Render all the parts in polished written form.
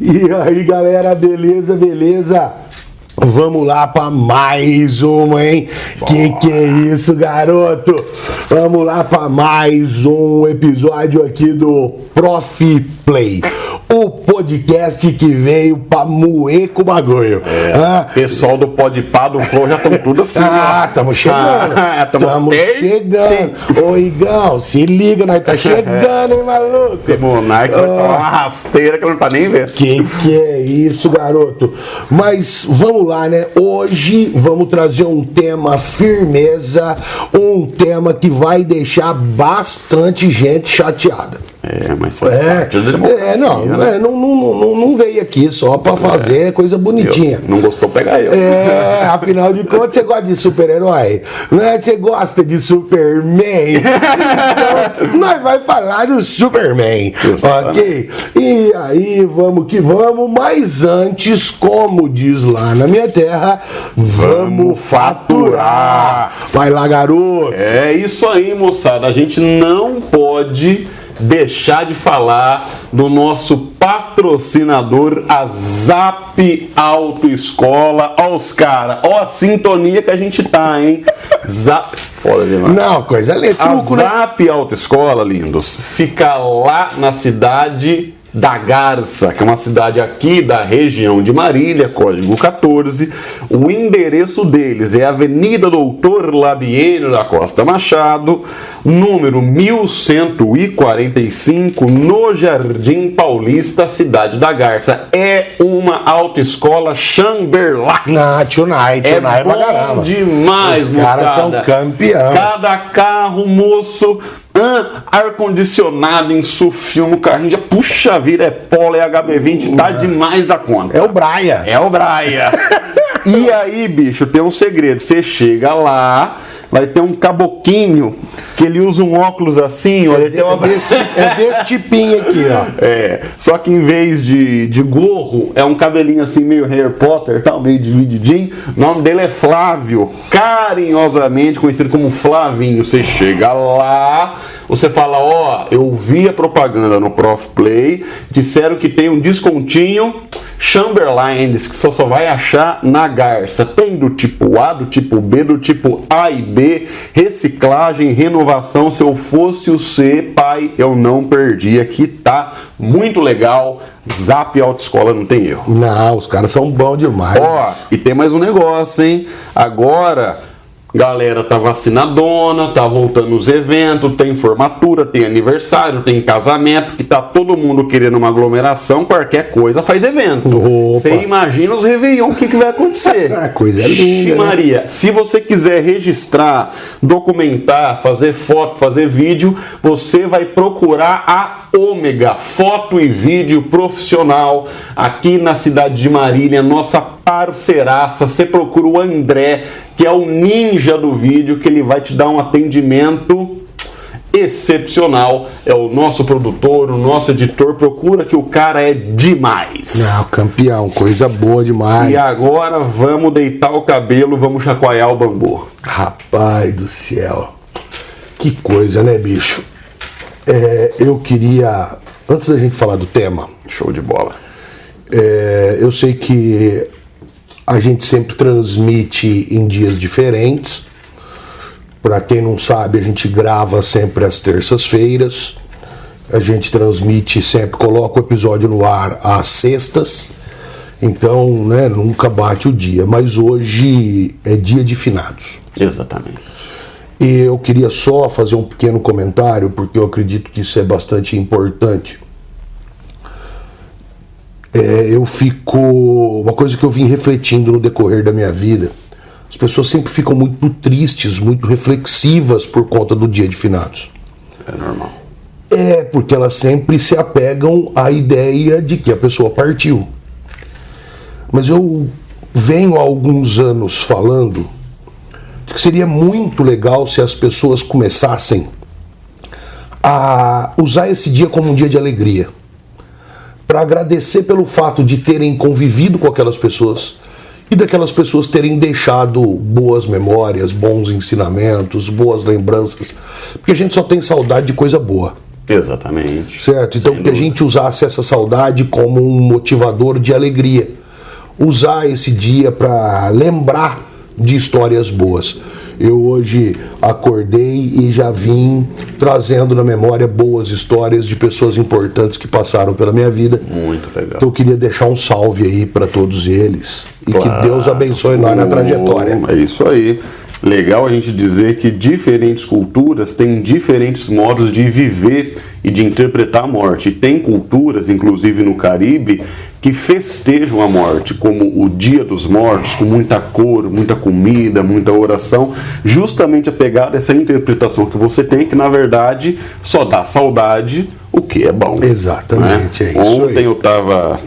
E aí, galera, beleza, beleza? Vamos lá para mais uma, hein? Que é isso, garoto? Vamos lá para mais um episódio aqui do Prof Play, o podcast que veio pra moer com o bagulho. Pessoal do Podpah, do Flow, já estão tudo assim. Estamos chegando. Estamos chegando. Ô, Igão, se liga, nós tá chegando, hein, maluco? Esse monarca vai tomar uma rasteira que não tá nem vendo. Que é isso, garoto? Mas vamos lá, né? Hoje vamos trazer um tema firmeza, um tema que vai deixar bastante gente chateada. Mas faz parte da democracia, né? Não veio aqui só pra fazer coisa bonitinha. Não gostou, pegar eu. Afinal de contas, você gosta de super-herói? Não é? Você gosta de Superman? Então, nós vai falar do Superman, ok? E aí, vamos que vamos, mas antes, como diz lá na minha terra, vamos faturar. Vai lá, garoto. É isso aí, moçada. A gente não pode deixar de falar do nosso patrocinador, a Zap Autoescola. Ó os caras, ó a sintonia que a gente tá, hein? Zap, foda demais. Não, coisa ali, truco, né? A Zap Autoescola, lindos, fica lá na cidade da Garça, que é uma cidade aqui da região de Marília, código 14. O endereço deles é Avenida Doutor Labienio da Costa Machado, número 1145, no Jardim Paulista, cidade da Garça. É uma autoescola Chamberlain. Tonight é bom demais, moçada. Os caras são campeão. Cada carro, moço, ar-condicionado, insufilme, o carrinho já, puxa vida, é Polo, é HB20, tá demais da conta. É o Braia. E aí, bicho, tem um segredo. Você chega lá, vai ter um caboquinho que ele usa um óculos assim, olha, desse tipinho aqui, ó. Só que em vez de gorro, é um cabelinho assim, meio Harry Potter, tal, meio divididinho. O nome dele é Flávio, carinhosamente conhecido como Flavinho. Você chega lá, você fala, ó, eu vi a propaganda no Prof Play, disseram que tem um descontinho Chamberlain, que só vai achar na Garça. Tem do tipo A, do tipo B, do tipo A e B, reciclagem, renovação. Se eu fosse o C, pai, eu não perdi. Aqui tá muito legal. Zap Autoescola, não tem erro. Não, os caras são bons demais. Ó, e tem mais um negócio, hein? Agora, galera tá vacinadona, tá voltando os eventos, tem formatura, tem aniversário, tem casamento, que tá todo mundo querendo uma aglomeração, qualquer coisa faz evento. Você imagina os Réveillon, o que vai acontecer? Coisa linda, Maria, se você quiser registrar, documentar, fazer foto, fazer vídeo, você vai procurar a Ômega, foto e vídeo profissional, aqui na cidade de Marília, nossa parceiraça. Você procura o André, que é o ninja do vídeo, que ele vai te dar um atendimento excepcional. É o nosso produtor, o nosso editor. Procura que o cara é demais. Campeão, coisa boa demais. E agora vamos deitar o cabelo, vamos chacoalhar o bambu. Rapaz do céu, que coisa, né, bicho? Eu queria, antes da gente falar do tema, show de bola, eu sei que a gente sempre transmite em dias diferentes. Para quem não sabe, a gente grava sempre às terças-feiras. A gente transmite sempre, coloca o episódio no ar às sextas. Então, né, nunca bate o dia. Mas hoje é dia de finados. Exatamente. E eu queria só fazer um pequeno comentário, porque eu acredito que isso é bastante importante. Uma coisa que eu vim refletindo no decorrer da minha vida, as pessoas sempre ficam muito tristes, muito reflexivas por conta do dia de finados. É normal. Porque elas sempre se apegam à ideia de que a pessoa partiu. Mas eu venho há alguns anos falando que seria muito legal se as pessoas começassem a usar esse dia como um dia de alegria, para agradecer pelo fato de terem convivido com aquelas pessoas e daquelas pessoas terem deixado boas memórias, bons ensinamentos, boas lembranças, porque a gente só tem saudade de coisa boa. Exatamente. Certo? Então, que a gente usasse essa saudade como um motivador de alegria. Usar esse dia para lembrar de histórias boas. Eu hoje acordei e já vim trazendo na memória boas histórias de pessoas importantes que passaram pela minha vida. Muito legal. Então eu queria deixar um salve aí para todos eles. E Claro. que Deus abençoe nós na trajetória. É isso aí. Legal a gente dizer que diferentes culturas têm diferentes modos de viver e de interpretar a morte. E tem culturas, inclusive no Caribe, que festejam a morte, como o Dia dos Mortos, com muita cor, muita comida, muita oração, justamente apegado a essa interpretação que você tem, que na verdade só dá saudade, o que é bom. Exatamente, né? é isso Ontem aí. eu tava...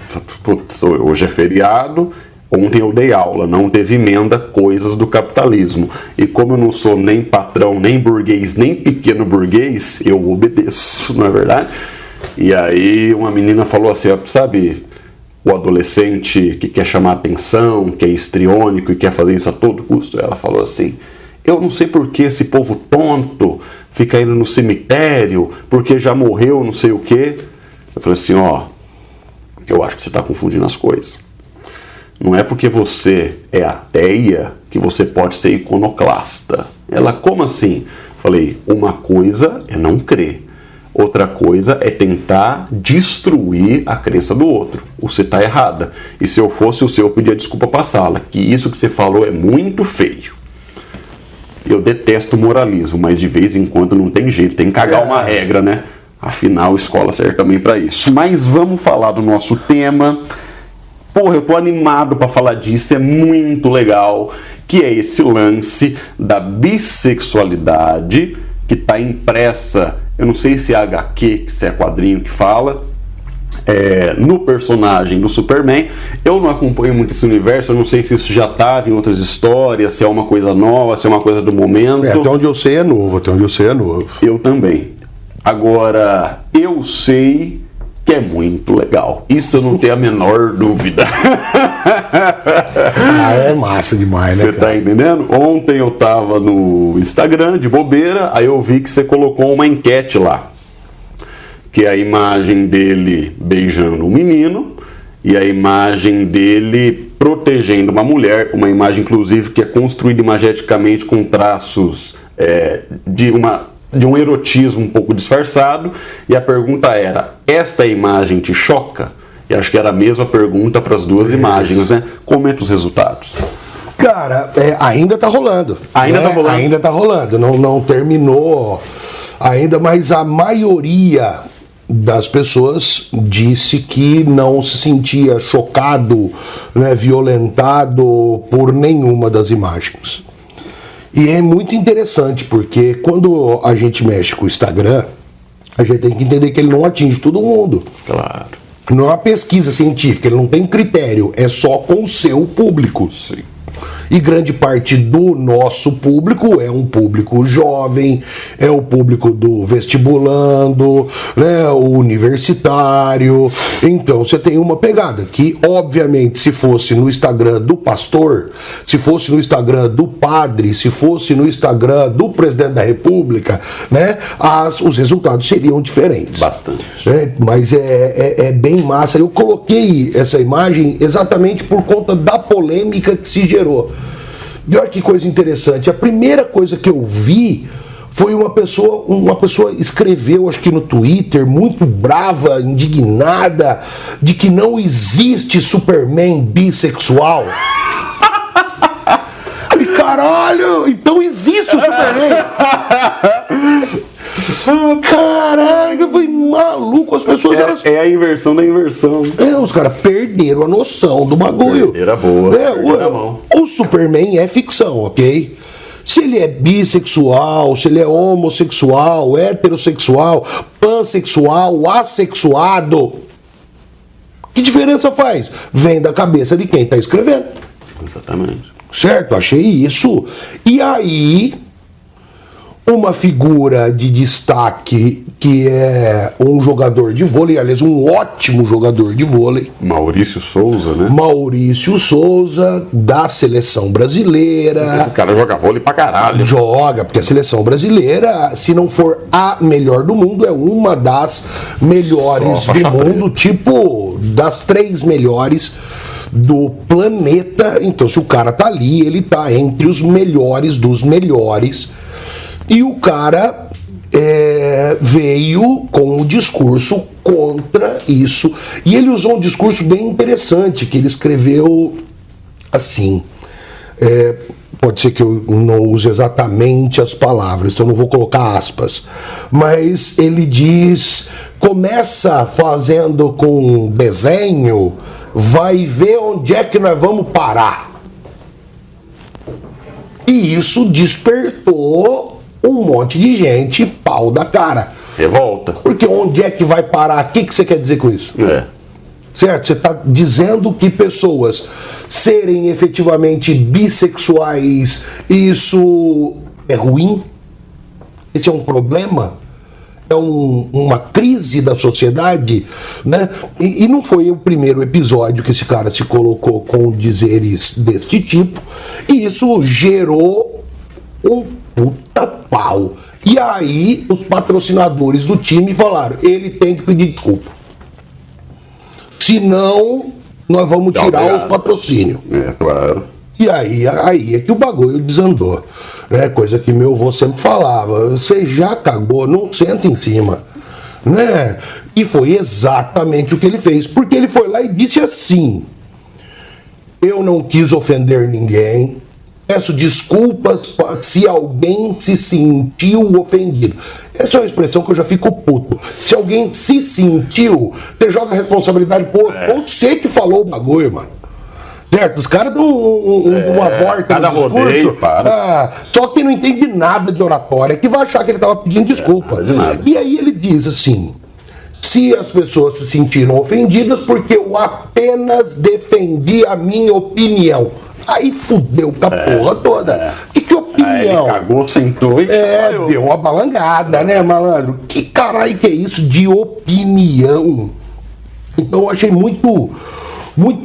Putz, hoje é feriado. Ontem eu dei aula, não teve emenda, coisas do capitalismo. E como eu não sou nem patrão, nem burguês, nem pequeno burguês, eu obedeço, não é verdade? E aí uma menina falou assim, ó, sabe, o adolescente que quer chamar atenção, que é histriônico e quer fazer isso a todo custo? Ela falou assim, eu não sei por que esse povo tonto fica indo no cemitério, porque já morreu não sei o quê. Eu falei assim, ó, eu acho que você está confundindo as coisas. Não é porque você é ateia que você pode ser iconoclasta. Ela, como assim? Falei, uma coisa é não crer. Outra coisa é tentar destruir a crença do outro. Você está errada. E se eu fosse o seu, eu pedia desculpa para a sala. Que isso que você falou é muito feio. Eu detesto moralismo, mas de vez em quando não tem jeito. Tem que cagar uma regra, né? Afinal, escola serve também para isso. Mas vamos falar do nosso tema. Porra, eu tô animado pra falar disso, é muito legal, que é esse lance da bissexualidade que tá impressa, eu não sei se é HQ, se é quadrinho que fala, no personagem do Superman. Eu não acompanho muito esse universo, eu não sei se isso já estava em outras histórias, se é uma coisa nova, se é uma coisa do momento. Até onde eu sei é novo, até onde eu sei é novo. Eu também. Agora, eu sei que é muito legal. Isso eu não tenho a menor dúvida. É massa demais, né? Você tá entendendo? Ontem eu tava no Instagram de bobeira, aí eu vi que você colocou uma enquete lá, que é a imagem dele beijando um menino e a imagem dele protegendo uma mulher, uma imagem inclusive que é construída imageticamente com traços de um erotismo um pouco disfarçado, e a pergunta era, esta imagem te choca? E acho que era a mesma pergunta para as duas imagens, né? Comenta os resultados. Cara, ainda tá rolando. Ainda tá rolando? Ainda tá rolando, não terminou ainda, mas a maioria das pessoas disse que não se sentia chocado, né, violentado por nenhuma das imagens. E é muito interessante, porque quando a gente mexe com o Instagram, a gente tem que entender que ele não atinge todo mundo. Claro. Não é uma pesquisa científica, ele não tem critério, é só com o seu público. Sim. E grande parte do nosso público é um público jovem, é o público do vestibulando, né, o universitário. Então você tem uma pegada que, obviamente, se fosse no Instagram do pastor, se fosse no Instagram do padre, se fosse no Instagram do presidente da República, né, os resultados seriam diferentes. Bastante. Mas é bem massa. Eu coloquei essa imagem exatamente por conta da polêmica que se gerou. E olha que coisa interessante, a primeira coisa que eu vi foi uma pessoa escreveu, acho que no Twitter, muito brava, indignada, de que não existe Superman bissexual. E caralho, então existe o Superman. Caralho, eu fui maluco, as pessoas elas... É a inversão da inversão. Os caras perderam a noção do bagulho. Perderam a boa, perderam a mão. O Superman é ficção, ok? Se ele é bissexual, se ele é homossexual, heterossexual, pansexual, assexuado, que diferença faz? Vem da cabeça de quem está escrevendo. Exatamente. Certo? Achei isso. E aí, uma figura de destaque que é um jogador de vôlei, aliás, um ótimo jogador de vôlei. Maurício Souza, né? Maurício Souza, da seleção brasileira. O cara joga vôlei pra caralho. Joga, porque a seleção brasileira, se não for a melhor do mundo, é uma das melhores do mundo, tipo, das 3 melhores do planeta. Então, se o cara tá ali, ele tá entre os melhores dos melhores. E o cara veio com um discurso contra isso. E ele usou um discurso bem interessante, que ele escreveu assim. Pode ser que eu não use exatamente as palavras, então eu não vou colocar aspas. Mas ele diz: começa fazendo com desenho, vai ver onde é que nós vamos parar. E isso despertou um monte de gente pau da cara. Revolta. Porque onde é que vai parar? O que você quer dizer com isso? Certo? Você está dizendo que pessoas serem efetivamente bissexuais, isso é ruim? Esse é um problema? É uma crise da sociedade, né? E não foi o primeiro episódio que esse cara se colocou com dizeres deste tipo, e isso gerou um puta pau. E aí os patrocinadores do time falaram: ele tem que pedir desculpa, senão nós vamos tirar o patrocínio. Claro. E aí é que o bagulho desandou, né? Coisa que meu avô sempre falava: você já cagou, não senta em cima, né? E foi exatamente o que ele fez, porque ele foi lá e disse assim: eu não quis ofender ninguém, peço desculpas se alguém se sentiu ofendido. Essa é uma expressão que eu já fico puto. Se alguém se sentiu, você joga a responsabilidade pro outro. Foi você que falou o bagulho, mano. Certo? Os caras dão uma volta no discurso. Rodeio, só que não entende nada de oratória, que vai achar que ele estava pedindo desculpa. E aí ele diz assim: se as pessoas se sentiram ofendidas porque eu apenas defendi a minha opinião. Aí fudeu com a porra toda. Que opinião? Aí ele cagou, sentou e... deu uma balangada, né, malandro? Que caralho que é isso de opinião? Então eu achei muito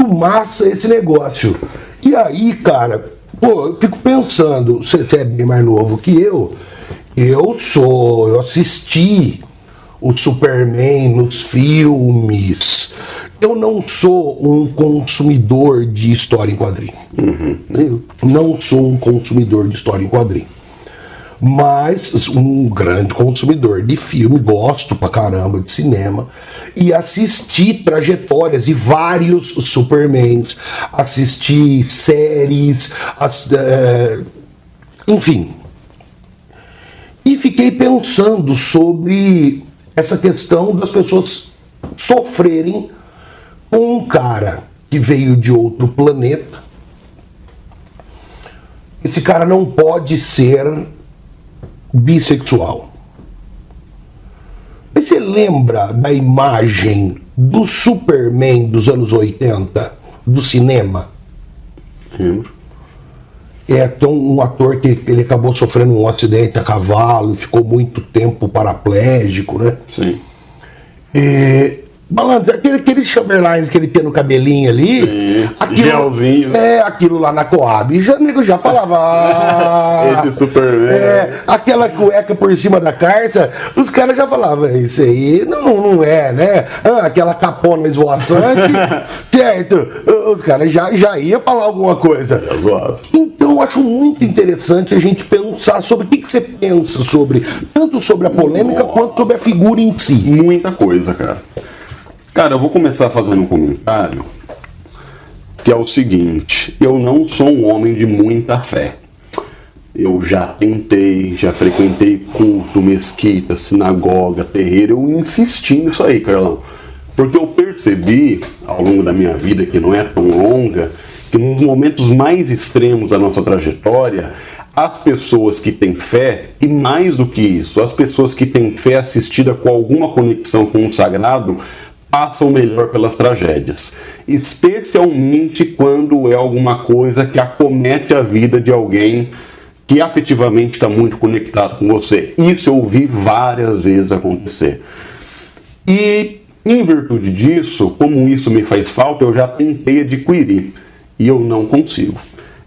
massa esse negócio. E aí, cara, eu fico pensando, você é bem mais novo que eu assisti o Superman nos filmes. Eu não sou um consumidor de história em quadrinho. Não sou um consumidor de história em quadrinho. Mas um grande consumidor de filme, gosto pra caramba de cinema. E assisti trajetórias e vários Supermans. Assisti séries, enfim. E fiquei pensando sobre essa questão das pessoas sofrerem com um cara que veio de outro planeta. Esse cara não pode ser bissexual. Você lembra da imagem do Superman dos anos 80, do cinema? Lembro. Tem um ator que ele acabou sofrendo um acidente a cavalo, ficou muito tempo paraplégico, né? Sim. Malandro, aquele Chamberlain que ele tem no cabelinho ali, gelzinho. Aquilo lá na Coab, o nego já falava. Esse Superman. Aquela cueca por cima da carta, os caras já falavam: isso aí não é, né? Aquela capona esvoaçante, certo? Os caras já iam falar alguma coisa. Então eu acho muito interessante a gente pensar sobre o que você pensa sobre, tanto sobre a polêmica quanto sobre a figura em si. Muita coisa, cara. Cara, eu vou começar fazendo um comentário que é o seguinte: eu não sou um homem de muita fé. Eu já frequentei culto, mesquita, sinagoga, terreiro, eu insisti nisso aí, Carlão. Porque eu percebi, ao longo da minha vida, que não é tão longa, que nos momentos mais extremos da nossa trajetória, as pessoas que têm fé, e mais do que isso, as pessoas que têm fé assistida com alguma conexão com o sagrado, passam melhor pelas tragédias, especialmente quando é alguma coisa que acomete a vida de alguém que afetivamente está muito conectado com você. Isso eu ouvi várias vezes acontecer. E, em virtude disso, como isso me faz falta, eu já tentei adquirir. E eu não consigo.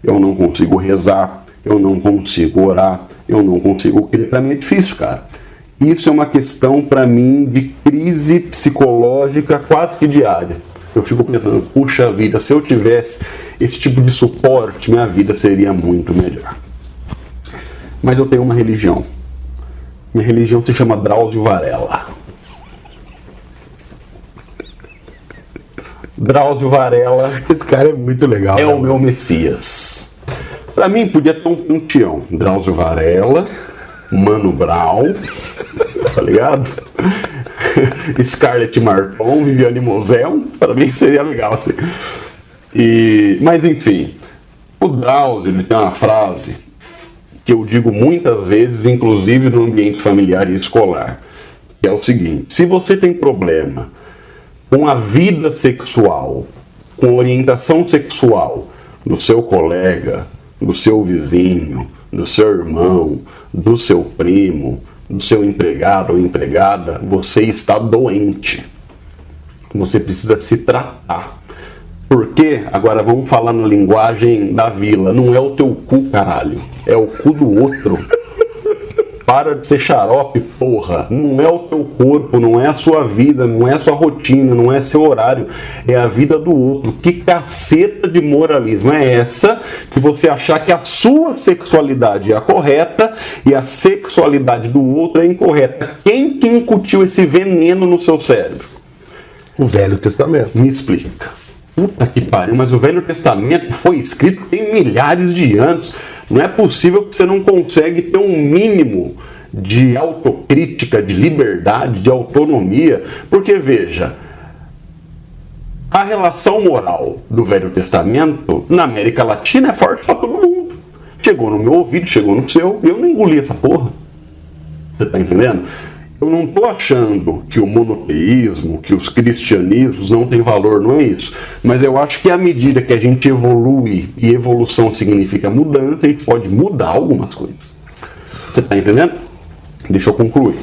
Eu não consigo rezar, eu não consigo orar, eu não consigo crer. Para mim é difícil, cara. Isso é uma questão, para mim, de crise psicológica quase que diária. Eu fico pensando, puxa vida, se eu tivesse esse tipo de suporte, minha vida seria muito melhor. Mas eu tenho uma religião. Minha religião se chama Drauzio Varela. Drauzio Varela. Esse cara é muito legal. É, né, o meu Messias. Pra mim podia ter um panteão. Drauzio Varela, Mano Brown, tá ligado? Scarlett Marton, Viviane Mosel. Pra mim seria legal assim. Mas enfim, o Drauzio, ele tem uma frase que eu digo muitas vezes, inclusive no ambiente familiar e escolar, que é o seguinte: se você tem problema com a vida sexual, com orientação sexual do seu colega, do seu vizinho, do seu irmão, do seu primo, do seu empregado ou empregada, você está doente. Você precisa se tratar. Porque, agora vamos falar na linguagem da vila, não é o teu cu, caralho, é o cu do outro. Para de ser xarope, porra. Não é o teu corpo, não é a sua vida, não é a sua rotina, não é seu horário, é a vida do outro. Que caceta de moralismo é essa que você achar que a sua sexualidade é a correta e a sexualidade do outro é incorreta? Quem que incutiu esse veneno no seu cérebro? O Velho Testamento. Me explica. Puta que pariu, mas o Velho Testamento foi escrito tem milhares de anos. Não é possível que você não consegue ter um mínimo de autocrítica, de liberdade, de autonomia. Porque, veja, a relação moral do Velho Testamento na América Latina é forte para todo mundo. Chegou no meu ouvido, chegou no seu, e eu não engoli essa porra. Você tá entendendo? Eu não estou achando que o monoteísmo, que os cristianismos não têm valor, não é isso. Mas eu acho que à medida que a gente evolui, e evolução significa mudança, a gente pode mudar algumas coisas. Você está entendendo? Deixa eu concluir.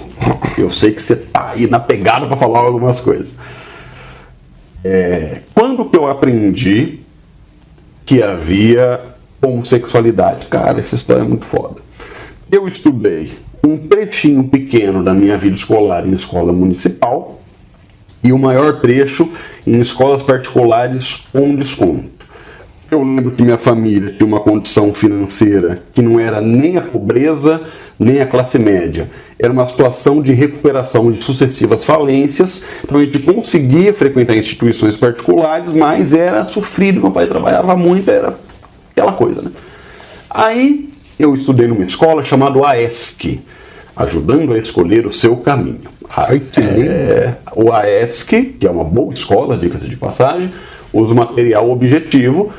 Eu sei que você está aí na pegada para falar algumas coisas. Quando que eu aprendi que havia homossexualidade? Cara, essa história é muito foda. Eu estudei um trechinho pequeno da minha vida escolar em escola municipal e o maior trecho em escolas particulares com desconto. Eu lembro que minha família tinha uma condição financeira que não era nem a pobreza, nem a classe média. Era uma situação de recuperação de sucessivas falências, então a gente conseguia frequentar instituições particulares, mas era sofrido, meu pai trabalhava muito, era aquela coisa, né? Aí eu estudei numa escola chamada AESC, ajudando a escolher o seu caminho. O AESC, que é uma boa escola, diga-se de passagem, usa o material Objetivo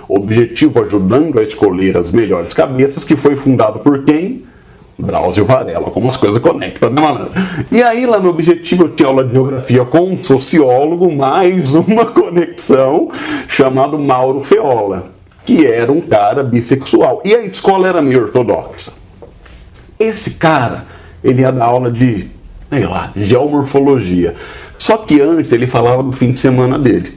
ajudando a escolher as melhores cabeças, que foi fundado por quem? Drauzio Varela, como as coisas conectam, né, malandro? E aí, lá no Objetivo, eu tinha aula de geografia com um sociólogo, mais uma conexão, chamado Mauro Feola, que era um cara bissexual. E a escola era meio ortodoxa. Esse cara, ele ia dar aula de, sei lá, geomorfologia. Só que antes ele falava do fim de semana dele.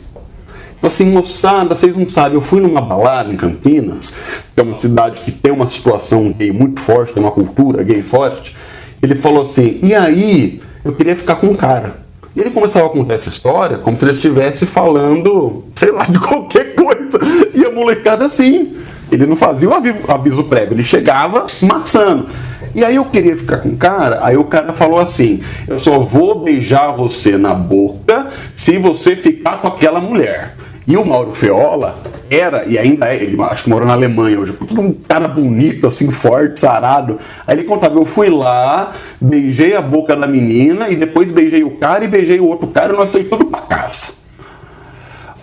Então assim, moçada, vocês não sabem, eu fui numa balada em Campinas, que é uma cidade que tem uma situação gay muito forte, tem uma cultura gay forte. Ele falou assim, e aí, eu queria ficar com um cara. E ele começava a contar essa história como se ele estivesse falando, sei lá, de qualquer coisa. E a molecada assim, ele não fazia o aviso prévio, ele chegava maçando. E aí eu queria ficar com o cara, aí o cara falou assim, eu só vou beijar você na boca se você ficar com aquela mulher. E o Mauro Feola era, e ainda é, ele acho que mora na Alemanha hoje, um cara bonito, assim, forte, sarado. Aí ele contava, eu fui lá, beijei a boca da menina, e depois beijei o cara e beijei o outro cara, e nós fomos tudo pra casa.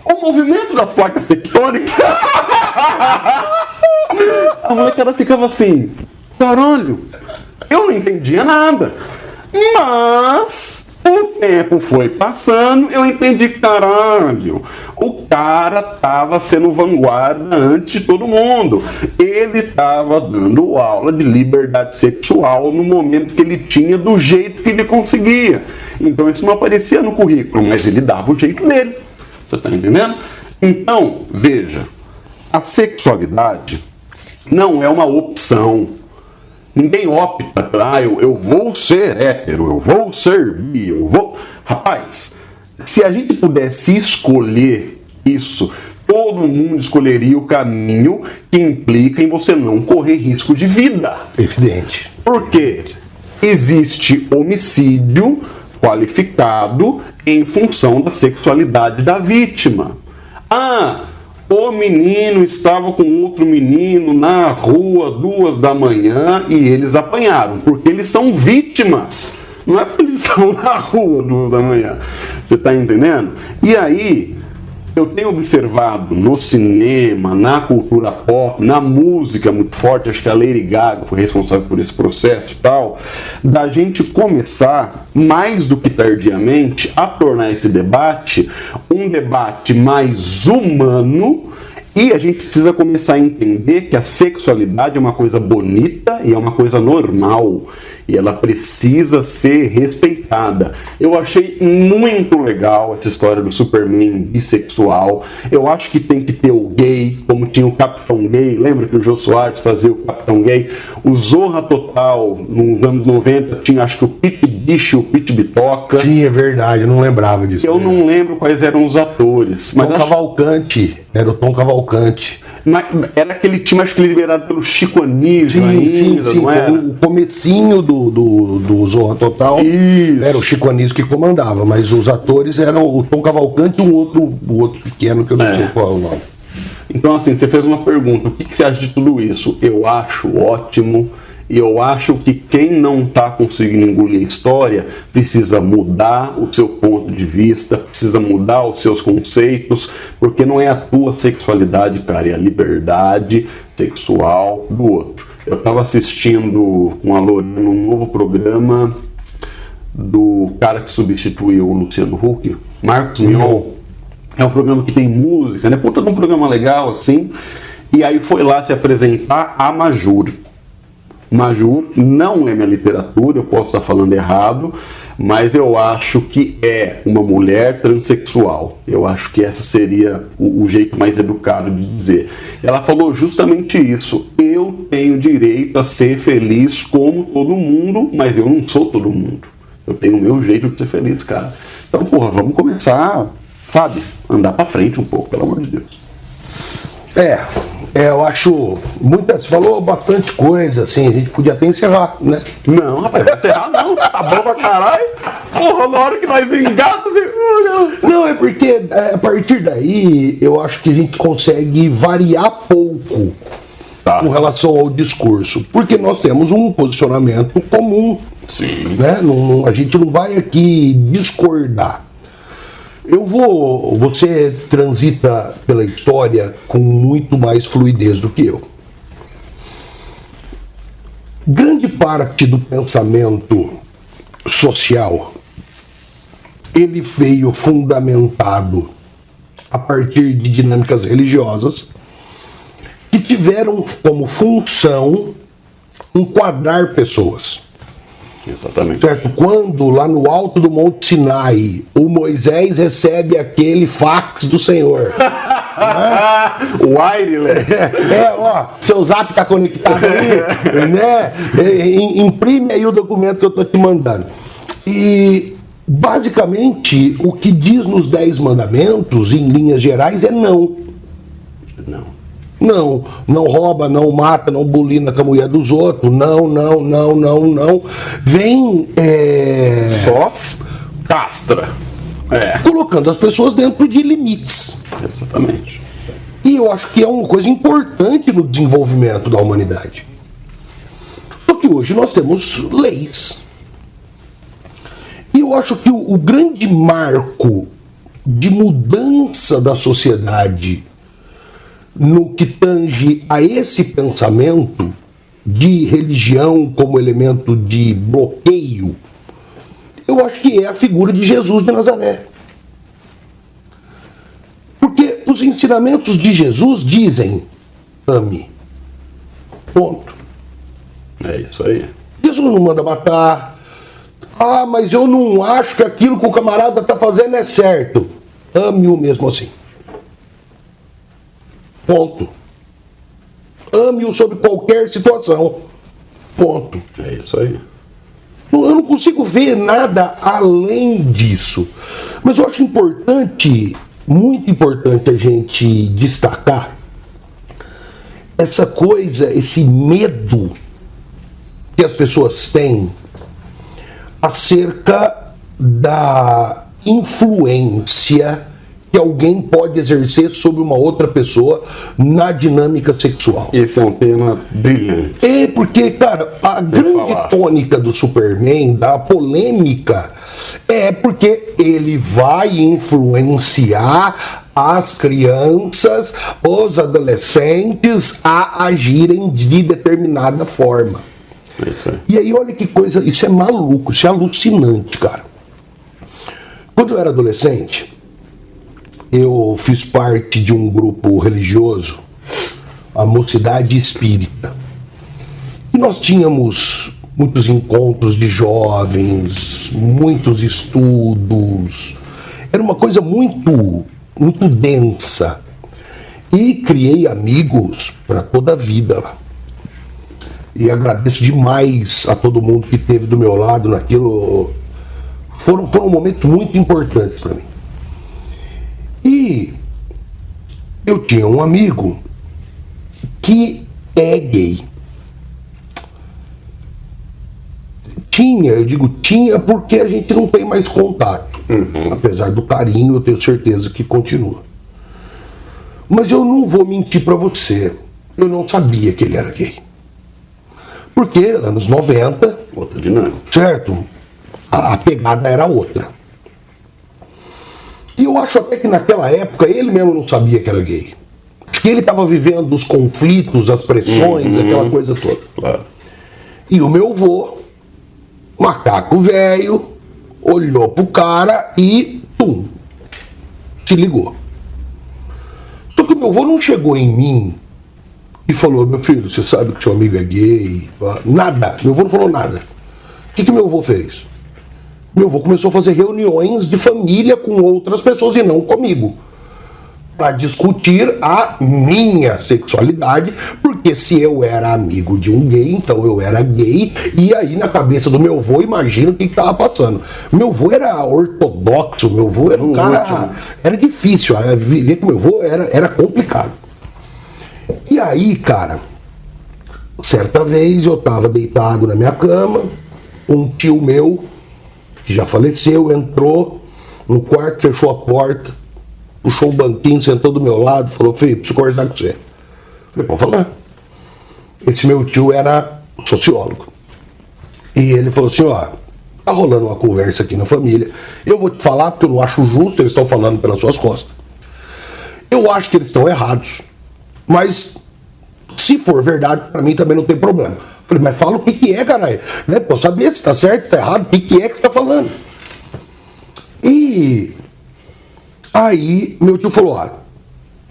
O movimento das placas tectônicas... A molecada ficava assim, caralho, eu não entendia nada, mas O tempo foi passando, eu entendi que, caralho, o cara tava sendo vanguarda antes de todo mundo. Ele tava dando aula de liberdade sexual no momento que ele tinha, do jeito que ele conseguia. Então isso não aparecia no currículo, mas ele dava o jeito dele. Você tá entendendo? Então, veja, a sexualidade não é uma opção. Ninguém opta para, eu vou ser hétero, eu vou ser bi, eu vou... Rapaz, se a gente pudesse escolher isso, todo mundo escolheria o caminho que implica em você não correr risco de vida. Evidente. Por quê? Existe homicídio qualificado em função da sexualidade da vítima. Ah, o menino estava com outro menino na rua 2 da manhã e eles apanharam, porque eles são vítimas. Não é porque eles estão na rua 2 da manhã. Você está entendendo? E aí, eu tenho observado no cinema, na cultura pop, na música muito forte, acho que a Lady Gaga foi responsável por esse processo e tal, da gente começar, mais do que tardiamente, a tornar esse debate um debate mais humano. E a gente precisa começar a entender que a sexualidade é uma coisa bonita e é uma coisa normal. E ela precisa ser respeitada. Eu achei muito legal essa história do Superman bissexual. Eu acho que tem que ter o gay, como tinha o Capitão Gay. Lembra que o Jô Soares fazia o Capitão Gay? O Zorra Total, nos anos 90, tinha acho que o Pete Bicho e o Pete Bitoca. Sim, é verdade, eu não lembrava disso. Eu não lembro quais eram os atores. Mas Tom Cavalcante, era o Tom Cavalcante. Mas era aquele time, acho que liberado pelo Chico Anísio Sim, ainda, sim, não era? o comecinho do Zorra Total. Isso. Era o Chico Anísio que comandava, mas os atores eram o Tom Cavalcante e o outro pequeno, que eu não sei qual é o nome. Então, assim, você fez uma pergunta, o que você acha de tudo isso? Eu acho ótimo, e eu acho que quem não está conseguindo engolir a história precisa mudar o seu ponto de vista, precisa mudar os seus conceitos, porque não é a tua sexualidade, cara, é a liberdade sexual do outro. Eu estava assistindo com a Lorena um novo programa do cara que substituiu o Luciano Huck, Marcos Mion. É um programa que tem música, né? Puta de um programa legal, assim. E aí foi lá se apresentar a Majur. Majur não é minha literatura, eu posso estar falando errado, mas eu acho que é uma mulher transexual. Eu acho que esse seria o jeito mais educado de dizer. Ela falou justamente isso. Eu tenho direito a ser feliz como todo mundo, mas eu não sou todo mundo. Eu tenho o meu jeito de ser feliz, cara. Então, porra, vamos começar, sabe, andar pra frente um pouco, pelo amor de Deus. Eu acho. Muitas. Falou bastante coisa, assim, a gente podia até encerrar, né? Não, rapaz, vai encerrar não, tá bom pra caralho. Porra, na hora que nós engatamos, Não, é porque a partir daí eu acho que a gente consegue variar pouco com relação ao discurso, porque nós temos um posicionamento comum. Sim. Né? A gente não vai aqui discordar. Você transita pela história com muito mais fluidez do que eu. Grande parte do pensamento social, ele veio fundamentado a partir de dinâmicas religiosas que tiveram como função enquadrar pessoas. Exatamente. Certo? Quando lá no alto do Monte Sinai o Moisés recebe aquele fax do Senhor. Wireless. Seu zap tá conectado aí, né? Imprime aí o documento que eu tô te mandando. E basicamente o que diz nos 10 mandamentos, em linhas gerais, é não. Não rouba, não mata, não bulina com a mulher dos outros. Não. Vem. Só castra. Colocando as pessoas dentro de limites. Exatamente. E eu acho que é uma coisa importante no desenvolvimento da humanidade. Só que hoje nós temos leis. E eu acho que o grande marco de mudança da sociedade no que tange a esse pensamento de religião como elemento de bloqueio, eu eu acho que é a figura de Jesus de Nazaré. Porque os ensinamentos de Jesus dizem: ame. Ponto. É isso aí. Jesus não manda matar. Ah, mas eu não acho que aquilo que o camarada está fazendo é certo. Ame-o mesmo assim. Ponto. Ame-o sob qualquer situação. Ponto. É isso aí. Eu não consigo ver nada além disso. Mas eu acho importante, muito importante a gente destacar essa coisa, esse medo que as pessoas têm acerca da influência que alguém pode exercer sobre uma outra pessoa na dinâmica sexual. Esse é um tema brilhante. É porque, cara, a grande tônica do Superman, da polêmica, é porque ele vai influenciar as crianças, os adolescentes a agirem de determinada forma. É isso aí. E aí, olha que coisa, isso é maluco, isso é alucinante, cara. Quando eu era adolescente, eu fiz parte de um grupo religioso, a Mocidade Espírita. E nós tínhamos muitos encontros de jovens, muitos estudos. Era uma coisa muito, muito densa. E criei amigos para toda a vida lá. E agradeço demais a todo mundo que esteve do meu lado naquilo. Foram momentos muito importantes para mim. E eu tinha um amigo que é gay. Eu digo tinha porque a gente não tem mais contato. Apesar do carinho, eu tenho certeza que continua. Mas eu não vou mentir para você. Eu não sabia que ele era gay. Porque anos 90, Outra dinâmica. certo? A pegada era outra. E eu acho até que naquela época ele mesmo não sabia que era gay. Acho que ele estava vivendo os conflitos, as pressões, aquela coisa toda. Claro. E o meu avô, macaco velho, olhou pro cara e pum, se ligou. Só que o meu avô não chegou em mim e falou: meu filho, você sabe que seu amigo é gay? Nada, meu avô não falou nada. O que meu avô fez? Meu avô começou a fazer reuniões de família com outras pessoas e não comigo, para discutir a minha sexualidade, porque se eu era amigo de um gay, então eu era gay, e aí na cabeça do meu avô, imagina o que estava passando. Meu avô era ortodoxo, meu avô era um cara... Era difícil, viver com meu avô era complicado. E aí, cara, certa vez eu estava deitado na minha cama, um tio meu, que já faleceu, entrou no quarto, fechou a porta, puxou um banquinho, sentou do meu lado, falou: filho, preciso conversar com você. Falei: pode falar. Esse meu tio era sociólogo. E ele falou assim: ó, tá rolando uma conversa aqui na família, eu vou te falar porque eu não acho justo, eles estão falando pelas suas costas. Eu acho que eles estão errados, mas se for verdade, pra mim também não tem problema. Falei: mas fala o que é, caralho, né? Pô, saber se tá certo, se tá errado, o que é que você tá falando. E aí meu tio falou: ó,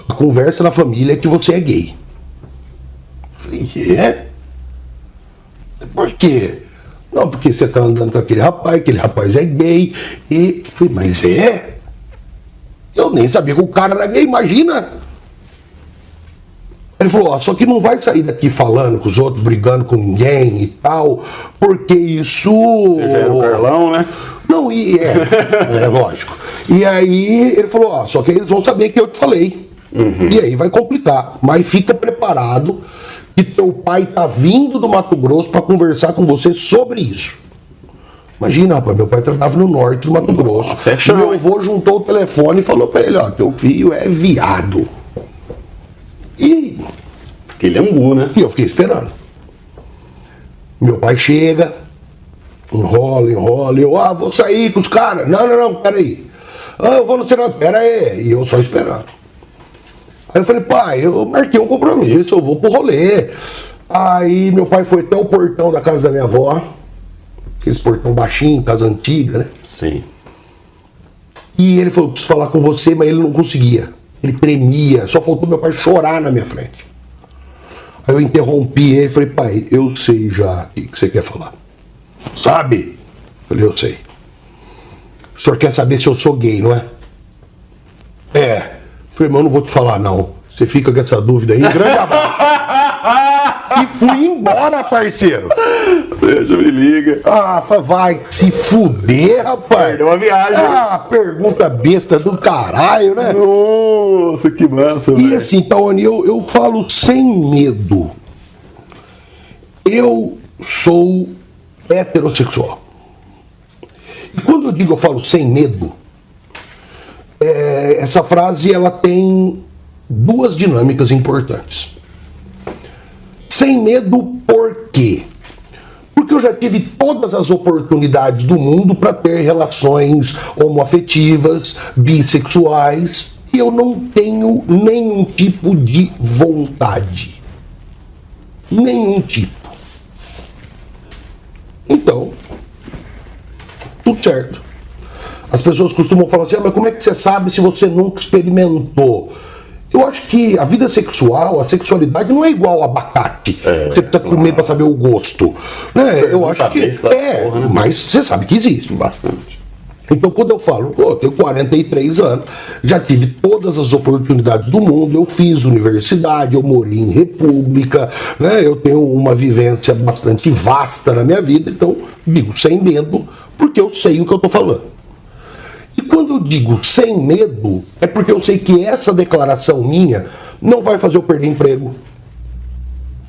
a conversa na família é que você é gay. Falei: é? Por quê? Não, porque você tá andando com aquele rapaz é gay. E falei: mas é? Eu nem sabia que o cara era gay, imagina. Ele falou: ó, só que não vai sair daqui falando com os outros, brigando com ninguém e tal, porque isso... Você já era o Carlão, né? Não, e é lógico. E aí ele falou: ó, só que eles vão saber que eu te falei. E aí vai complicar. Mas fica preparado que teu pai tá vindo do Mato Grosso para conversar com você sobre isso. Imagina, rapaz, meu pai trabalhava no norte do Mato Grosso. Nossa, meu avô juntou o telefone e falou para ele: ó, teu filho é viado. E Aquele angu, né? eu fiquei esperando. Meu pai chega, enrola, eu: vou sair com os caras. Não, peraí. Eu vou no Senado, peraí. E eu só esperando. Aí eu falei: pai, eu marquei um compromisso, eu vou pro rolê. Aí meu pai foi até o portão da casa da minha avó, aqueles portão baixinho, casa antiga, né? Sim. E ele falou, preciso falar com você, mas ele não conseguia. Ele tremia, só faltou meu pai chorar na minha frente. Aí eu interrompi ele e falei, pai, eu sei já o que você quer falar. Sabe? Eu falei, eu sei. O senhor quer saber se eu sou gay, não é? É. Eu falei, mas eu não vou te falar, não. Você fica com essa dúvida aí. Grande abraço. E fui embora, parceiro. Deixa, me liga. Ah, vai se fuder, rapaz. Perdeu a viagem. Ah, pergunta besta do caralho, né? Nossa, que massa, E velho. assim, Tawane, eu falo sem medo. Eu sou heterossexual. E quando eu digo eu falo sem medo, essa frase ela tem duas dinâmicas importantes. Sem medo por quê? Porque eu já tive todas as oportunidades do mundo para ter relações homoafetivas, bissexuais, e eu não tenho nenhum tipo de vontade. Nenhum tipo. Então, tudo certo. As pessoas costumam falar assim, mas como é que você sabe se você nunca experimentou? Eu acho que a vida sexual, a sexualidade não é igual ao abacate. Você precisa comer para saber o gosto. Né? Eu acho que porra, né? mas você sabe que existe. Bastante. Então, quando eu falo, eu tenho 43 anos, já tive todas as oportunidades do mundo, eu fiz universidade, eu morei em república, né? Eu tenho uma vivência bastante vasta na minha vida, então digo sem medo, porque eu sei o que eu estou falando. E quando eu digo sem medo, é porque eu sei que essa declaração minha não vai fazer eu perder emprego.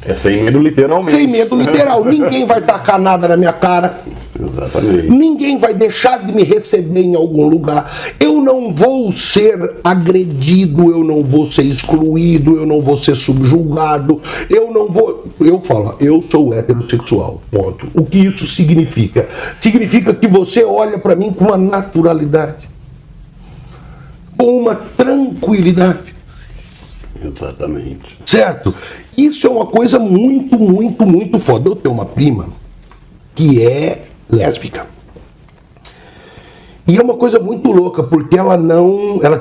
É sem medo, literalmente. Sem medo, literal. Ninguém vai tacar nada na minha cara. Exatamente. Ninguém vai deixar de me receber em algum lugar. Eu não vou ser agredido, eu não vou ser excluído, eu não vou ser subjugado, eu não vou... Eu falo, eu sou heterossexual, ponto. O que isso significa? Significa que você olha para mim com uma naturalidade, com uma tranquilidade. Exatamente. Certo? Isso é uma coisa muito, muito, muito foda. Eu tenho uma prima que é lésbica. E é uma coisa muito louca, porque ela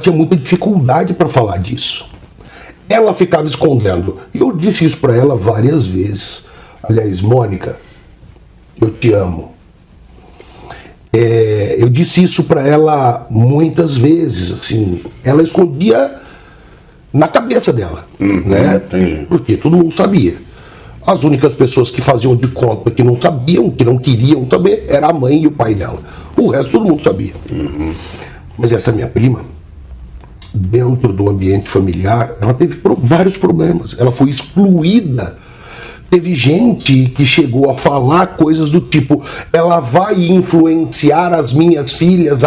tinha muita dificuldade para falar disso. Ela ficava escondendo. E eu disse isso para ela várias vezes. Aliás, Mônica, eu te amo. Eu disse isso para ela muitas vezes, assim. Ela escondia na cabeça dela, né? Entendi. Porque todo mundo sabia. As únicas pessoas que faziam de conta que não sabiam, que não queriam saber, era a mãe e o pai dela. O resto todo mundo sabia. Mas essa minha prima, dentro do ambiente familiar, ela teve vários problemas. Ela foi excluída. Teve gente que chegou a falar coisas do tipo, ela vai influenciar as minhas filhas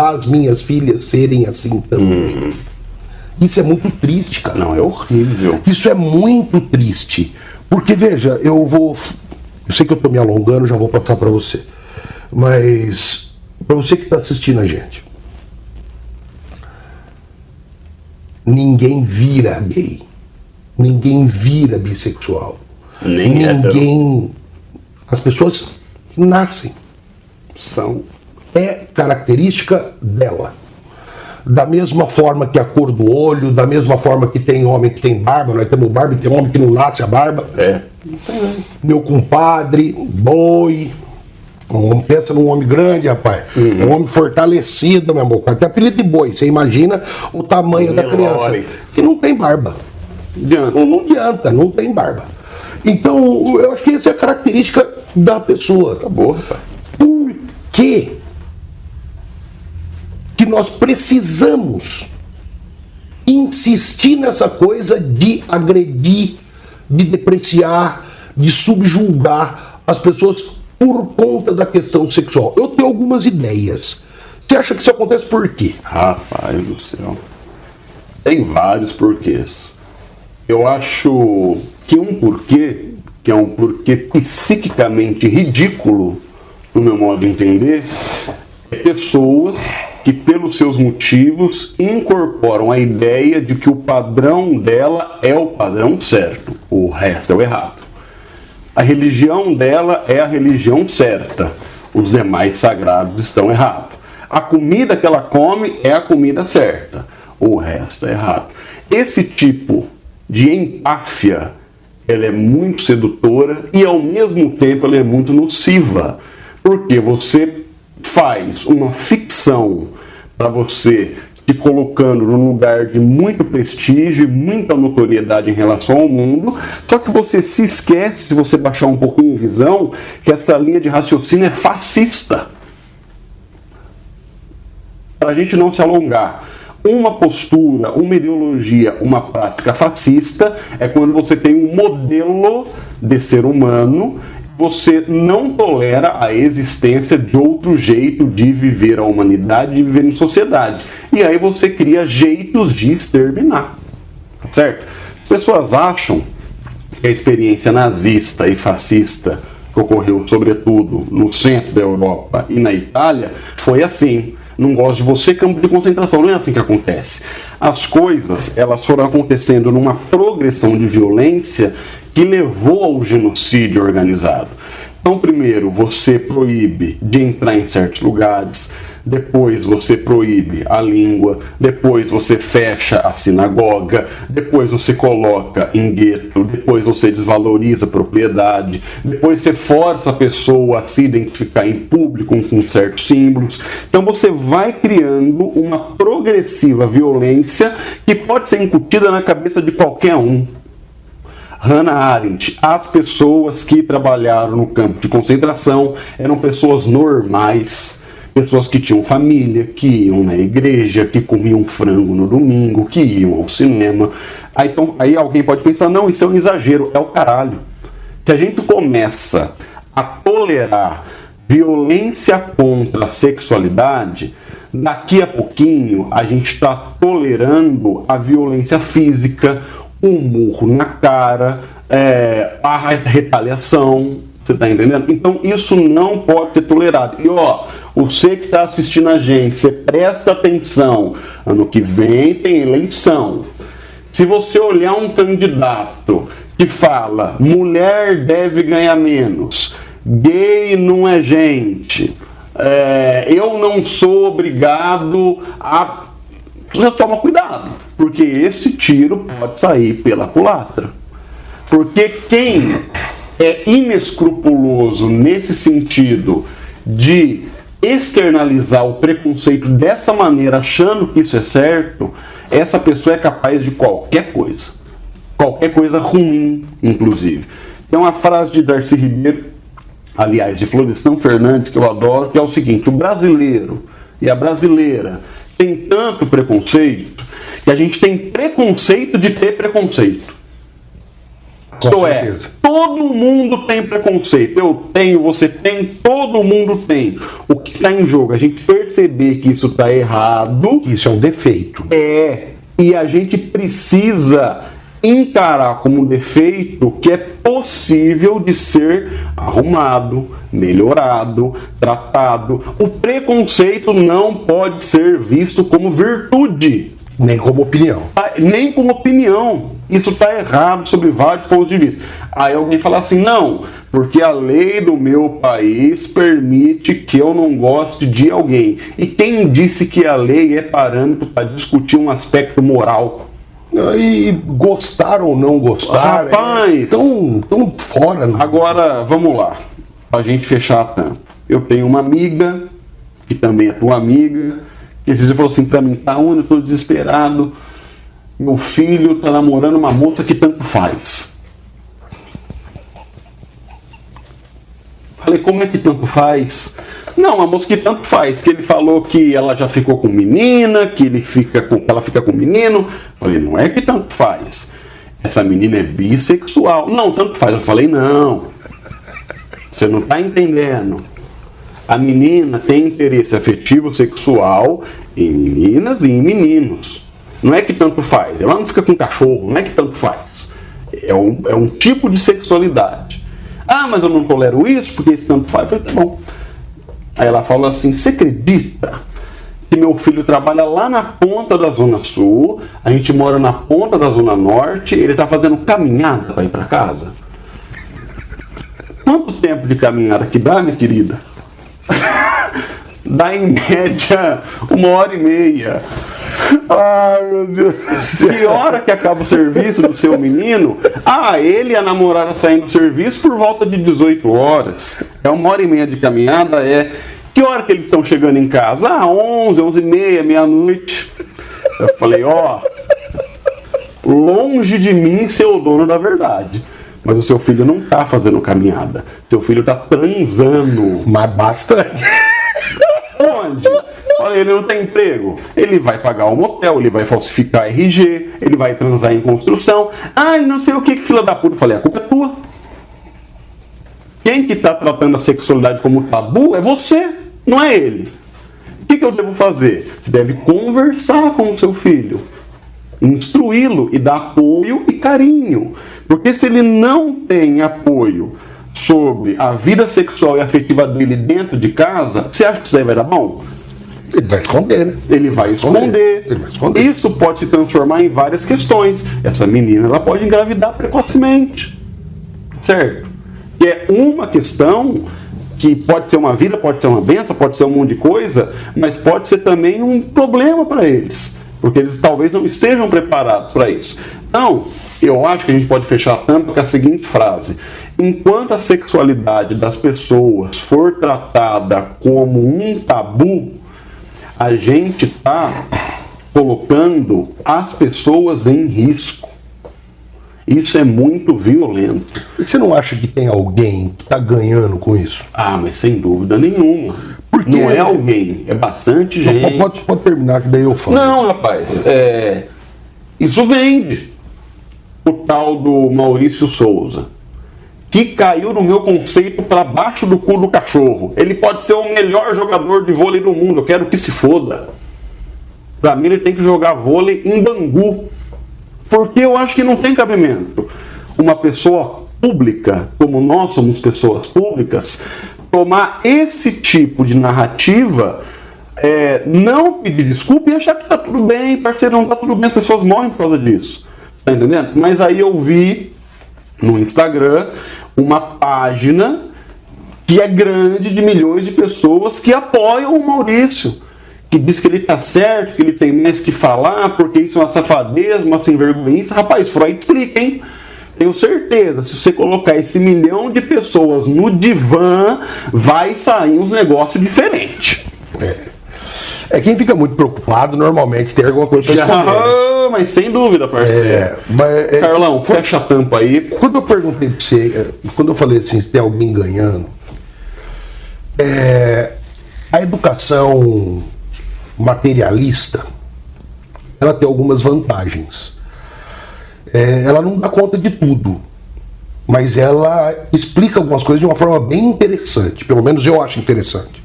serem assim também. Isso é muito triste, cara. Não, é horrível. Isso é muito triste. Porque, veja, eu sei que eu estou me alongando, já vou passar para você. Mas, para você que está assistindo a gente, ninguém vira gay. Ninguém vira bissexual. Nem ninguém. As pessoas nascem. são. É característica dela. Da mesma forma que a cor do olho, da mesma forma que tem homem que tem barba, nós temos barba e tem homem que não nasce a barba. Meu compadre, boi. Pensa num homem grande, rapaz. Um homem fortalecido, meu amor. Até apelido de boi. Você imagina o tamanho da criança. Que não tem barba. Não adianta, não tem barba. Então, eu acho que essa é a característica da pessoa. Acabou, rapaz. Por quê? Que nós precisamos insistir nessa coisa de agredir, de depreciar, de subjulgar as pessoas por conta da questão sexual. Eu tenho algumas ideias. Você acha que isso acontece por quê? Rapaz do céu. Tem vários porquês. Eu acho que um porquê, que é um porquê psiquicamente ridículo, no meu modo de entender, é pessoas que, pelos seus motivos, incorporam a ideia de que o padrão dela é o padrão certo, o resto é o errado. A religião dela é a religião certa, os demais sagrados estão errados. A comida que ela come é a comida certa, o resto é errado. Esse tipo de empáfia, ela é muito sedutora e ao mesmo tempo ela é muito nociva, porque você faz uma ficção para você te colocando num lugar de muito prestígio e muita notoriedade em relação ao mundo, só que você se esquece, se você baixar um pouquinho de visão, que essa linha de raciocínio é fascista. Para a gente não se alongar, uma postura, uma ideologia, uma prática fascista é quando você tem um modelo de ser humano, você não tolera a existência de outro jeito de viver a humanidade, de viver em sociedade. E aí você cria jeitos de exterminar, certo? As pessoas acham que a experiência nazista e fascista que ocorreu, sobretudo, no centro da Europa e na Itália, foi assim. Não gosto de você, campo de concentração. Não é assim que acontece. As coisas, elas foram acontecendo numa progressão de violência que levou ao genocídio organizado. Então, primeiro, você proíbe de entrar em certos lugares, depois você proíbe a língua, depois você fecha a sinagoga, depois você coloca em gueto, depois você desvaloriza a propriedade, depois você força a pessoa a se identificar em público com certos símbolos. Então você vai criando uma progressiva violência que pode ser incutida na cabeça de qualquer um. Hannah Arendt, as pessoas que trabalharam no campo de concentração eram pessoas normais, pessoas que tinham família, que iam na igreja, que comiam frango no domingo, que iam ao cinema. Aí alguém pode pensar, não, isso é um exagero, é o caralho. Se a gente começa a tolerar violência contra a sexualidade, daqui a pouquinho a gente está tolerando a violência física, um murro na cara, a retaliação, você está entendendo? Então isso não pode ser tolerado. E ó, você que está assistindo a gente, você presta atenção, ano que vem tem eleição. Se você olhar um candidato que fala, mulher deve ganhar menos, gay não é gente, eu não sou obrigado a... Você toma cuidado, porque esse tiro pode sair pela culatra. Porque quem é inescrupuloso nesse sentido de externalizar o preconceito dessa maneira, achando que isso é certo, essa pessoa é capaz de qualquer coisa ruim, inclusive. Tem uma frase de Darcy Ribeiro, aliás, de Florestan Fernandes, que eu adoro, que é o seguinte: o brasileiro e a brasileira tem tanto preconceito que a gente tem preconceito de ter preconceito. Isto é, todo mundo tem preconceito. Eu tenho, você tem, todo mundo tem. O que está em jogo? A gente perceber que isso está errado. Isso é um defeito. E a gente precisa encarar como um defeito que é possível de ser arrumado, melhorado, tratado. O preconceito não pode ser visto como virtude. Nem como opinião. Nem como opinião. Isso está errado sob vários pontos de vista. Aí alguém fala assim, não, porque a lei do meu país permite que eu não goste de alguém. E quem disse que a lei é parâmetro para discutir um aspecto moral? E gostar ou não gostar, rapaz, tão fora. Agora, vamos lá, para a gente fechar a tampa. Eu tenho uma amiga, que também é tua amiga, que esses dias falou assim para mim, tá onde eu estou desesperado, meu filho tá namorando uma moça que tanto faz. Falei, como é que tanto faz? Não, uma moça que tanto faz, que ele falou que ela já ficou com menina, que ela fica com menino. Falei, não é que tanto faz. Essa menina é bissexual. Não, tanto faz. Eu falei, não. Você não está entendendo. A menina tem interesse afetivo sexual em meninas e em meninos. Não é que tanto faz. Ela não fica com cachorro, não é que tanto faz. É um tipo de sexualidade. Ah, mas eu não tolero isso porque esse tanto faz. Eu falei, tá bom. Aí ela falou assim, você acredita que meu filho trabalha lá na ponta da Zona Sul, a gente mora na ponta da Zona Norte, ele está fazendo caminhada para ir para casa? Quanto tempo de caminhada que dá, minha querida? dá em média 1h30. Ai, meu Deus do céu. Que hora que acaba o serviço do seu menino? Ele e a namorada saem do serviço por volta de 18 horas. É 1h30 de caminhada, Que hora que eles estão chegando em casa? 11, 11h30, meia-noite. Eu falei, longe de mim ser o dono da verdade. Mas o seu filho não tá fazendo caminhada. Seu filho tá transando. Mas bastante. Onde? Olha, ele não tem emprego. Ele vai pagar um motel, ele vai falsificar RG, ele vai transar em construção. Não sei o que filha da puta. Eu falei, a culpa é tua. Quem que tá tratando a sexualidade como tabu é você, não é ele. O que eu devo fazer? Você deve conversar com o seu filho, instruí-lo e dar apoio e carinho. Porque se ele não tem apoio sobre a vida sexual e afetiva dele dentro de casa, você acha que isso daí vai dar bom? Ele vai esconder, né? Ele vai esconder. Ele vai esconder. Isso pode se transformar em várias questões. Essa menina, ela pode engravidar precocemente. Certo? Que é uma questão que pode ser uma vida, pode ser uma benção, pode ser um monte de coisa, mas pode ser também um problema para eles. Porque eles talvez não estejam preparados para isso. Então, eu acho que a gente pode fechar a tampa com a seguinte frase: enquanto a sexualidade das pessoas for tratada como um tabu, a gente está colocando as pessoas em risco. Isso é muito violento. Você não acha que tem alguém que está ganhando com isso? Mas sem dúvida nenhuma. Porque... Não é alguém, é bastante gente. Pode terminar que daí eu falo. Não, rapaz, isso vende. O tal do Maurício Souza, que caiu no meu conceito para baixo do cu do cachorro. Ele pode ser o melhor jogador de vôlei do mundo, eu quero que se foda. Para mim ele tem que jogar vôlei em Bangu. Porque eu acho que não tem cabimento uma pessoa pública, como nós somos pessoas públicas, tomar esse tipo de narrativa, não pedir desculpa e achar que tá tudo bem, parceiro, não tá tudo bem, as pessoas morrem por causa disso. Tá entendendo? Mas aí eu vi no Instagram uma página que é grande, de milhões de pessoas que apoiam o Maurício, que diz que ele tá certo, que ele tem mais que falar, porque isso é uma safadeza, uma sem-vergonhice. Rapaz, Freud explica, hein? Tenho certeza, se você colocar esse milhão de pessoas no divã, vai sair uns negócios diferentes. Quem fica muito preocupado, normalmente tem alguma coisa para esconder. Mas sem dúvida, parceiro. Carlão, fecha a tampa aí. Quando eu perguntei para você, quando eu falei assim, se tem alguém ganhando, a educação materialista, ela tem algumas vantagens. Ela não dá conta de tudo, mas ela explica algumas coisas de uma forma bem interessante, pelo menos eu acho interessante.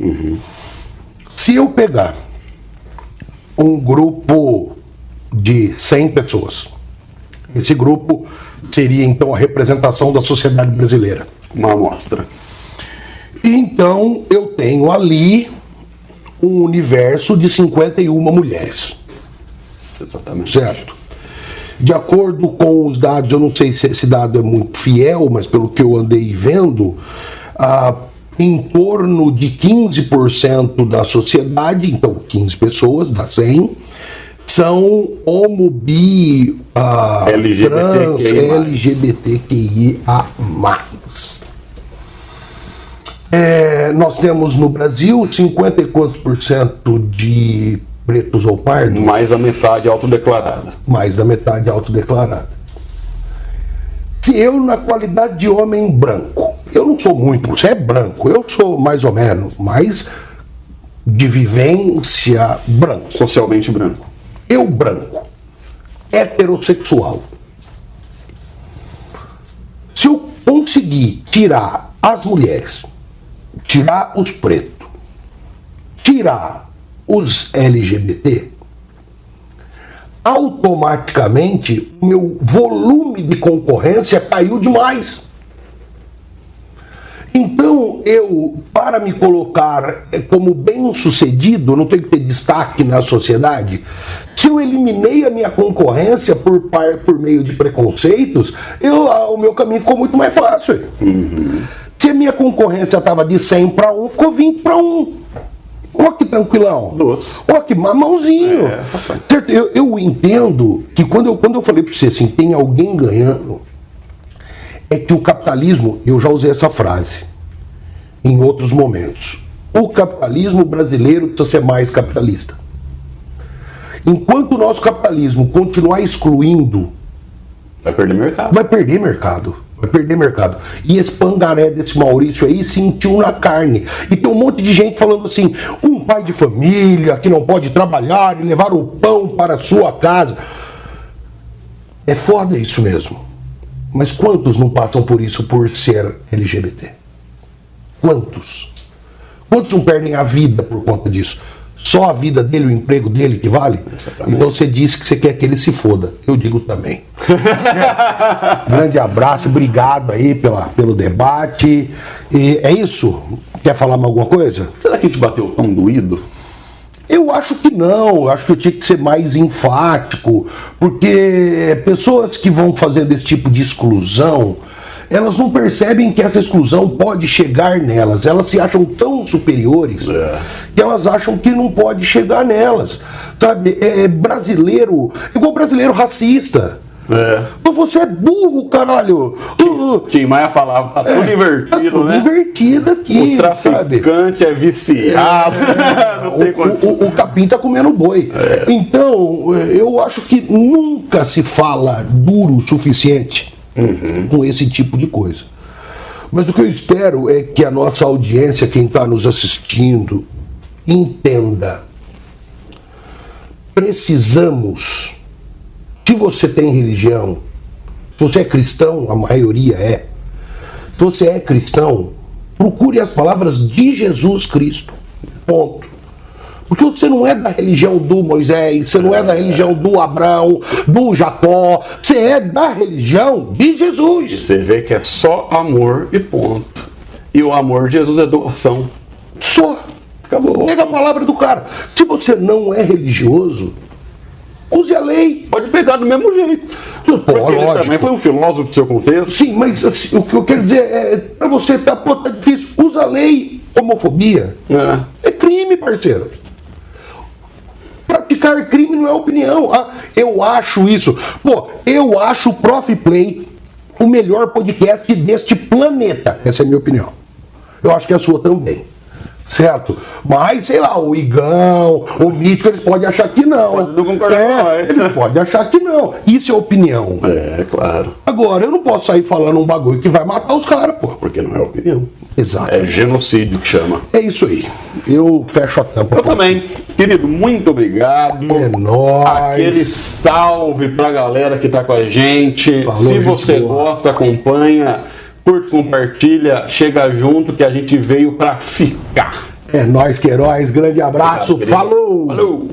Se eu pegar um grupo de 100 pessoas, esse grupo seria então a representação da sociedade brasileira. Uma amostra. Então eu tenho ali um universo de 51 mulheres. Exatamente. Certo? De acordo com os dados, eu não sei se esse dado é muito fiel, mas pelo que eu andei vendo, em torno de 15% da sociedade, então 15 pessoas, das 100, são homo, bi, trans, LGBTQIA+. Nós temos no Brasil 50 e quantos % de pretos ou pardos? Mais da metade autodeclarada. Mais da metade autodeclarada. Se eu, na qualidade de homem branco, eu não sou muito, você é branco, eu sou mais ou menos, mas de vivência branco. Socialmente branco. Eu branco, heterossexual. Se eu conseguir tirar as mulheres, tirar os pretos, tirar os LGBT, automaticamente o meu volume de concorrência caiu demais. Então eu, para me colocar como bem-sucedido, não tenho que ter destaque na sociedade. Se eu eliminei a minha concorrência por meio de preconceitos, o meu caminho ficou muito mais fácil. Se a minha concorrência estava de 100 para 1, ficou 20 para 1. Ó que tranquilão. Doce. Ó que mamãozinho. Rapaz. Certo? Eu entendo que quando eu falei para você assim, tem alguém ganhando, é que o capitalismo, eu já usei essa frase em outros momentos, o capitalismo brasileiro precisa ser mais capitalista. Enquanto o nosso capitalismo continuar excluindo, Vai perder mercado. vai perder mercado. Vai perder mercado. E esse pangaré desse Maurício aí sentiu na carne. E tem um monte de gente falando assim, um pai de família que não pode trabalhar e levar o pão para a sua casa. É foda isso mesmo. Mas quantos não passam por isso por ser LGBT? Quantos? Quantos não perdem a vida por conta disso? Só a vida dele, o emprego dele que vale? Exatamente. Então você disse que você quer que ele se foda. Eu digo também. Grande abraço, obrigado aí pelo debate. E é isso? Quer falar mais alguma coisa? Será que a gente bateu tão doído? Eu acho que não, eu acho que eu tinha que ser mais enfático, porque pessoas que vão fazendo esse tipo de exclusão, elas não percebem que essa exclusão pode chegar nelas, elas se acham tão superiores que elas acham que não pode chegar nelas, sabe? É brasileiro, igual brasileiro racista. Mas você é burro, caralho. Tim Maia falava, tá tudo invertido, Tá tudo né? invertido aqui, O traficante é viciado. Não tem condição. O capim tá comendo boi. Então, eu acho que nunca se fala duro o suficiente com esse tipo de coisa. Mas o que eu espero é que a nossa audiência, quem está nos assistindo, entenda. Precisamos. Se você tem religião, se você é cristão, a maioria é. Se você é cristão, procure as palavras de Jesus Cristo. Ponto. Porque você não é da religião do Moisés, você não é da religião do Abraão, do Jacó, você é da religião de Jesus. Você vê que é só amor e ponto. E o amor de Jesus é doação. Só. Acabou. Pega a palavra do cara. Se você não é religioso, use a lei. Pode pegar do mesmo jeito. Pô, Porque ele lógico. também foi um filósofo do seu contexto. Sim, mas assim, o que eu quero dizer é, pra você tá difícil, usa a lei. Homofobia é crime, parceiro. Praticar crime não é opinião. Ah, eu acho isso. Pô, eu acho o Prof. Play o melhor podcast deste planeta. Essa é a minha opinião. Eu acho que é a sua também. Certo? Mas, sei lá, o Igão, o Mítico, eles podem achar que não. Pode não concordar com nós. Eles podem achar que não. Isso é opinião. É, claro. Agora, eu não posso sair falando um bagulho que vai matar os caras, pô. Porque não é opinião. Exato. É genocídio que chama. É isso aí. Eu fecho a tampa. Eu também. Querido, muito obrigado. É nóis. Aquele salve pra galera que tá com a gente. Falou, Se gente você boa. gosta, acompanha, curte, compartilha, chega junto que a gente veio pra ficar. É nóis, Queiroz. Grande abraço. Obrigado, querido. Falou. Falou!